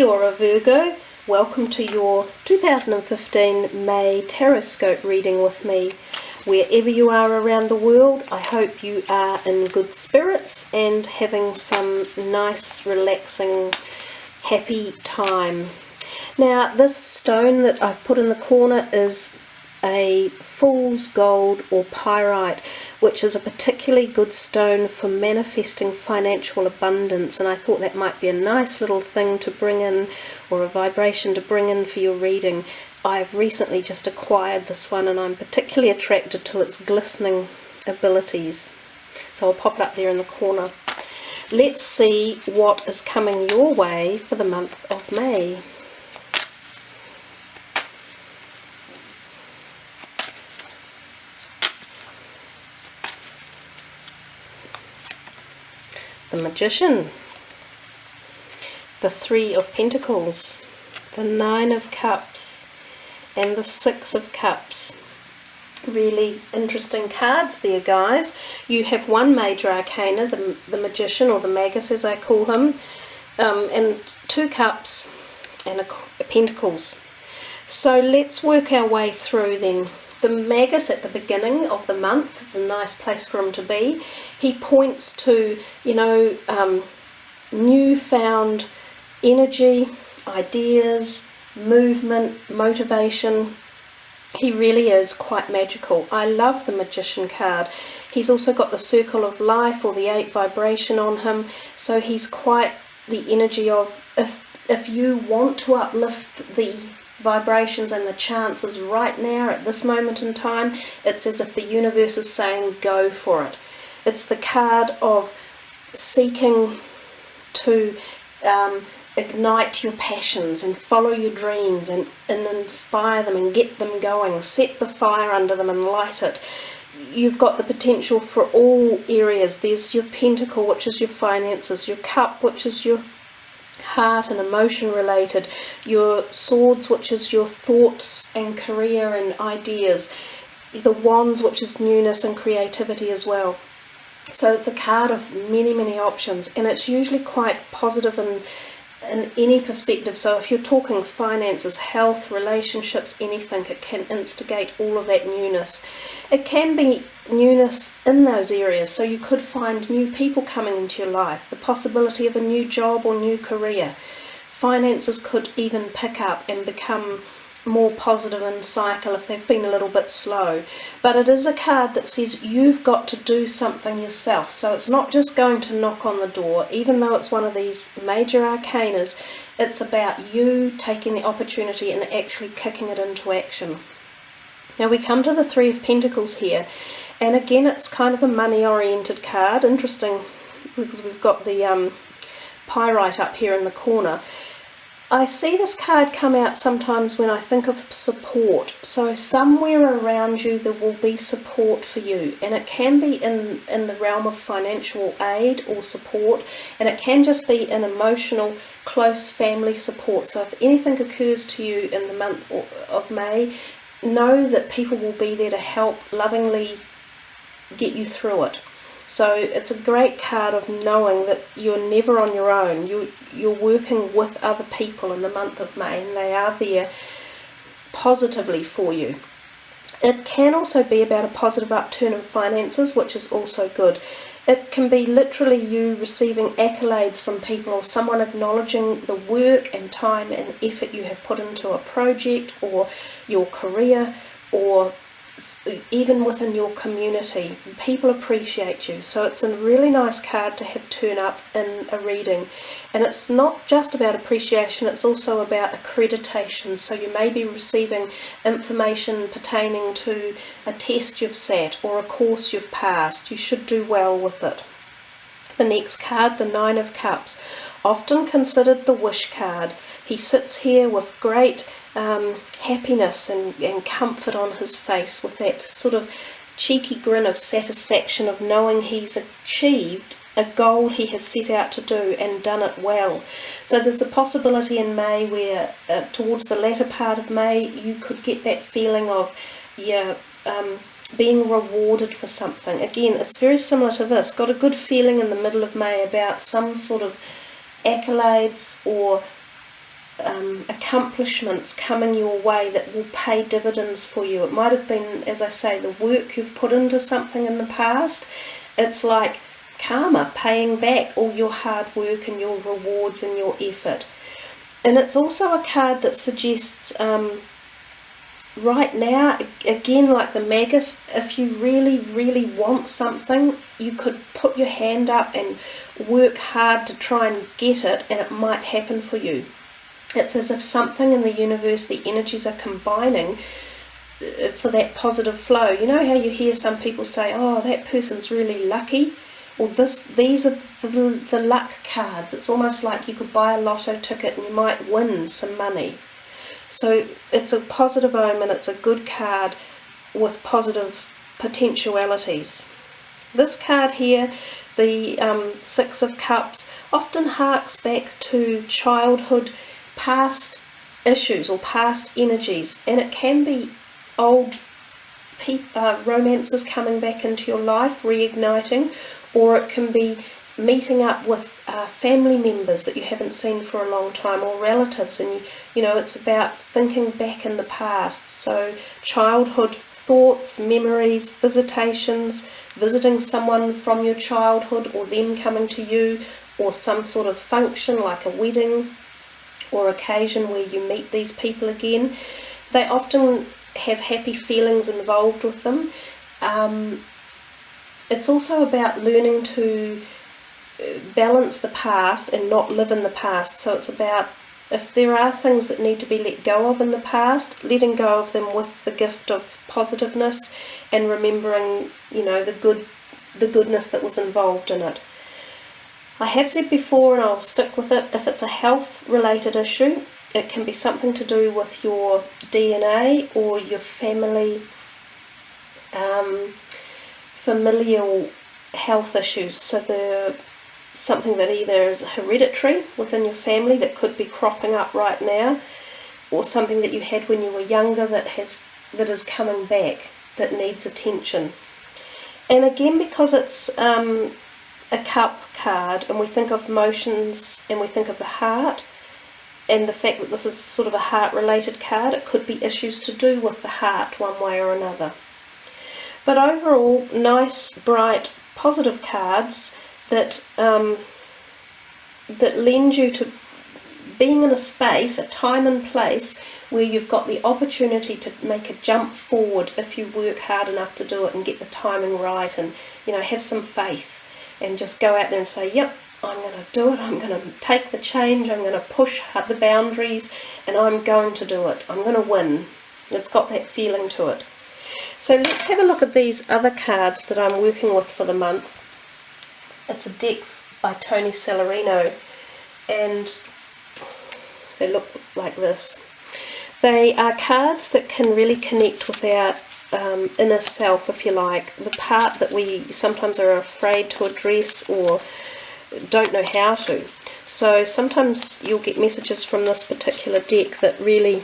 You're a Virgo. Welcome to your 2015 May tarasocope reading with me. Wherever you are around the world, I hope you are in good spirits and having some nice, relaxing, happy time. Now, this stone that I've put in the corner is a fool's gold or pyrite, which is a particularly good stone for manifesting financial abundance, and I thought that might be a nice little thing to bring in, or a vibration to bring in for your reading. I've recently just acquired this one and I'm particularly attracted to its glistening abilities, so I'll pop it up there in the corner. Let's see what is coming your way for the month of May. The Magician, the Three of Pentacles, the Nine of Cups, and the Six of Cups. Really interesting cards there, guys. You have one major arcana, the Magician, or the Magus as I call him, and two cups and a Pentacles. So let's work our way through then. The Magus at the beginning of the month, it's a nice place for him to be. He points to, newfound energy, ideas, movement, motivation. He really is quite magical. I love the Magician card. He's also got the Circle of Life, or the 8 vibration on him, so he's quite the energy of, if you want to uplift the vibrations and the chances right now at this moment in time, it's as if the universe is saying go for it. It's the card of seeking to ignite your passions and follow your dreams and inspire them and get them going, set the fire under them and light it. You've got the potential for all areas. There's your Pentacle, which is your finances, your Cup, which is your heart and emotion related, your Swords, which is your thoughts and career and ideas, the Wands, which is newness and creativity as well. So it's a card of many options, and it's usually quite positive in any perspective. So if you're talking finances, health, relationships, anything, it can instigate all of that newness. It can be newness in those areas, so you could find new people coming into your life, the possibility of a new job or new career. Finances could even pick up and become more positive and cycle if they've been a little bit slow. But it is a card that says you've got to do something yourself, so it's not just going to knock on the door. Even though it's one of these major arcanas, it's about you taking the opportunity and actually kicking it into action. Now we come to the Three of Pentacles here, and again it's kind of a money oriented card. Interesting, because we've got the pyrite up here in the corner. I see this card come out sometimes when I think of support. So somewhere around you there will be support for you, and it can be in the realm of financial aid or support, and it can just be an emotional, close family support. So if anything occurs to you in the month of May, know that people will be there to help lovingly get you through it. So it's a great card of knowing that you're never on your own. You're working with other people in the month of May, and they are there positively for you. It can also be about a positive upturn in finances, which is also good. It can be literally you receiving accolades from people, or someone acknowledging the work and time and effort you have put into a project or your career, or even within your community. People appreciate you. So it's a really nice card to have turn up in a reading. And it's not just about appreciation, it's also about accreditation. So you may be receiving information pertaining to a test you've sat or a course you've passed. You should do well with it. The next card, the Nine of Cups, often considered the wish card. He sits here with great happiness and comfort on his face, with that sort of cheeky grin of satisfaction of knowing he's achieved a goal he has set out to do and done it well. So there's the possibility in May where towards the latter part of May you could get that feeling of being rewarded for something. Again, it's very similar to this. Got a good feeling in the middle of May about some sort of accolades or accomplishments coming your way that will pay dividends for you. It might have been, as I say, the work you've put into something in the past. It's like karma, paying back all your hard work and your rewards and your effort. And it's also a card that suggests right now, again, like the Magus, if you really, really want something, you could put your hand up and work hard to try and get it, and it might happen for you. It's as if something in the universe, the energies are combining for that positive flow. You know how you hear some people say, oh, that person's really lucky? Well, these are the luck cards. It's almost like you could buy a lotto ticket and you might win some money. So it's a positive omen, it's a good card with positive potentialities. This card here, the Six of Cups, often harks back to childhood, past issues or past energies, and it can be old romances coming back into your life, reigniting, or it can be meeting up with family members that you haven't seen for a long time, or relatives, and you know, it's about thinking back in the past. So childhood thoughts, memories, visitations, visiting someone from your childhood, or them coming to you, or some sort of function like a wedding or occasion where you meet these people again. They often have happy feelings involved with them. It's also about learning to balance the past and not live in the past. So it's about, if there are things that need to be let go of in the past, letting go of them with the gift of positiveness and remembering, you know, the goodness that was involved in it. I have said before, and I'll stick with it, if it's a health related issue, it can be something to do with your DNA or your family, familial health issues. So something that either is hereditary within your family that could be cropping up right now, or something that you had when you were younger that is coming back, that needs attention. And again, because it's a cup card, and we think of emotions and we think of the heart, and the fact that this is sort of a heart related card, it could be issues to do with the heart one way or another. But overall, nice, bright, positive cards that lend you to being in a space, a time and place where you've got the opportunity to make a jump forward if you work hard enough to do it and get the timing right, and, you know, have some faith and just go out there and say, yep, I'm going to do it, I'm going to take the change, I'm going to push the boundaries, and I'm going to do it, I'm going to win. It's got that feeling to it. So let's have a look at these other cards that I'm working with for the month. It's a deck by Tony Celerino, and they look like this. They are cards that can really connect with our inner self, if you like, the part that we sometimes are afraid to address or don't know how to. So sometimes you'll get messages from this particular deck that really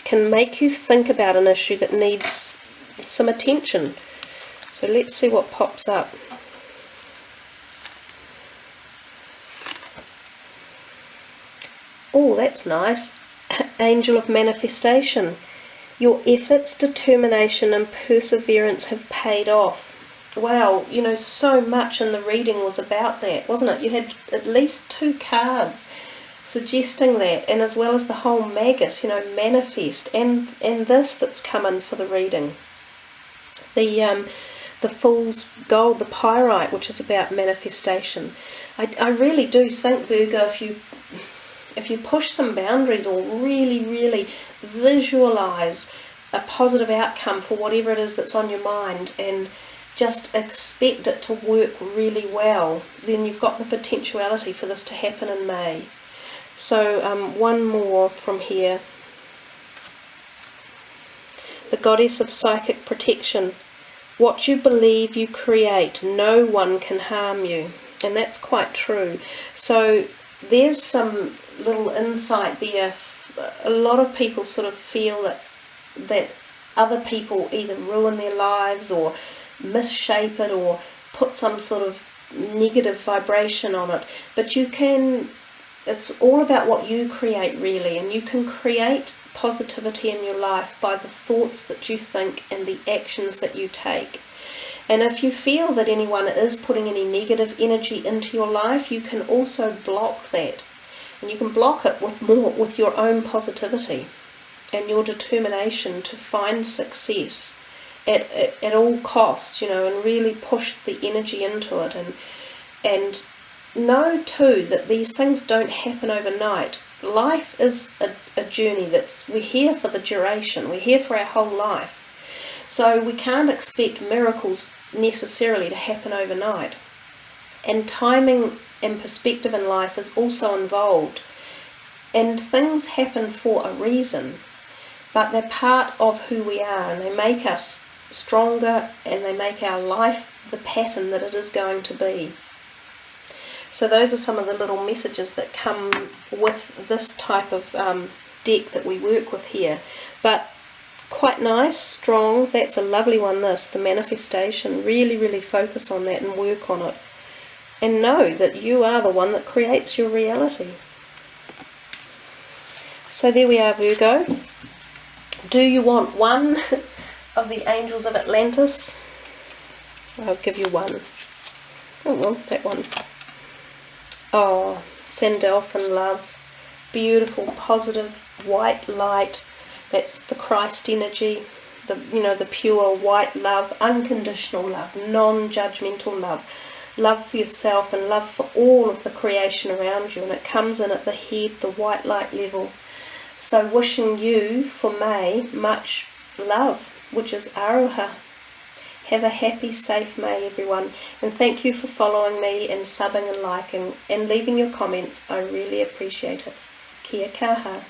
can make you think about an issue that needs some attention. So let's see what pops up. Oh, that's nice. Angel of Manifestation. Your efforts, determination and perseverance have paid off. Wow, you know, so much in the reading was about that, wasn't it? You had at least 2 cards suggesting that, and as well as the whole Magus, you know, manifest, and this that's come in for the reading. The Fool's Gold, the Pyrite, which is about manifestation. I really do think, Virgo, if you push some boundaries or really, really visualize a positive outcome for whatever it is that's on your mind and just expect it to work really well, then you've got the potentiality for this to happen in May. So one more from here. The Goddess of Psychic Protection. What you believe you create, no one can harm you. And that's quite true. So there's some little insight there. A lot of people sort of feel that other people either ruin their lives or misshape it or put some sort of negative vibration on it. But you can it's all about what you create, really, and you can create positivity in your life by the thoughts that you think and the actions that you take. And if you feel that anyone is putting any negative energy into your life, you can also block that. And you can block it with your own positivity and your determination to find success at all costs, and really push the energy into it. And know too that these things don't happen overnight. Life is a journey we're here for the duration. We're here for our whole life. So we can't expect miracles necessarily to happen overnight. And timing and perspective in life is also involved. And things happen for a reason, but they're part of who we are, and they make us stronger, and they make our life the pattern that it is going to be. So those are some of the little messages that come with this type of deck that we work with here. But quite nice, strong. That's a lovely one, the manifestation. Really, really focus on that and work on it. And know that you are the one that creates your reality. So there we are, Virgo. Do you want one of the angels of Atlantis? I'll give you one. Oh, well, that one. Oh, Sandalphon love. Beautiful, positive, white light. That's the Christ energy. The pure white love, unconditional love, non-judgmental love. Love for yourself and love for all of the creation around you. And it comes in at the head, the white light level. So wishing you, for May, much love, which is Aroha. Have a happy, safe May, everyone. And thank you for following me and subbing and liking and leaving your comments. I really appreciate it. Kia kaha.